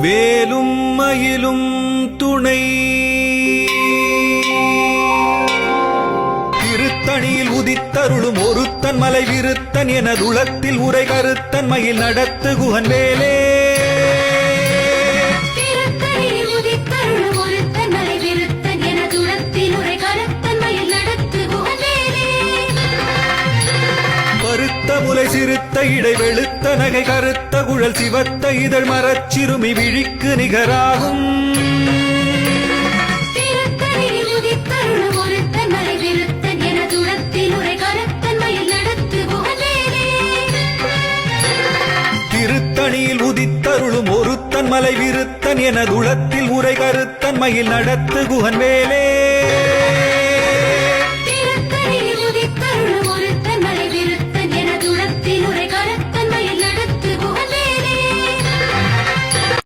வேலும் மயிலும் துணை திருத்தணியில் உதித்தருளும் ஒருத்தன் மலை விருத்தன் எனதுளத்தில் உரை கருத்தன் மயில் நடத்து குகன் வேலே முலை சிறுத்த இடை வெளுத்த நகை கருத்த குழல் சிவத்த இதழ் மரச்சிறுமி விழிக்கு நிகராகும் திருத்தணியில் உதித்தருளும் ஒருத்தன் மலை விருத்தன் எனதுளத்தில் உரை கருத்தன் மயில் நடத்து குகன் வேலே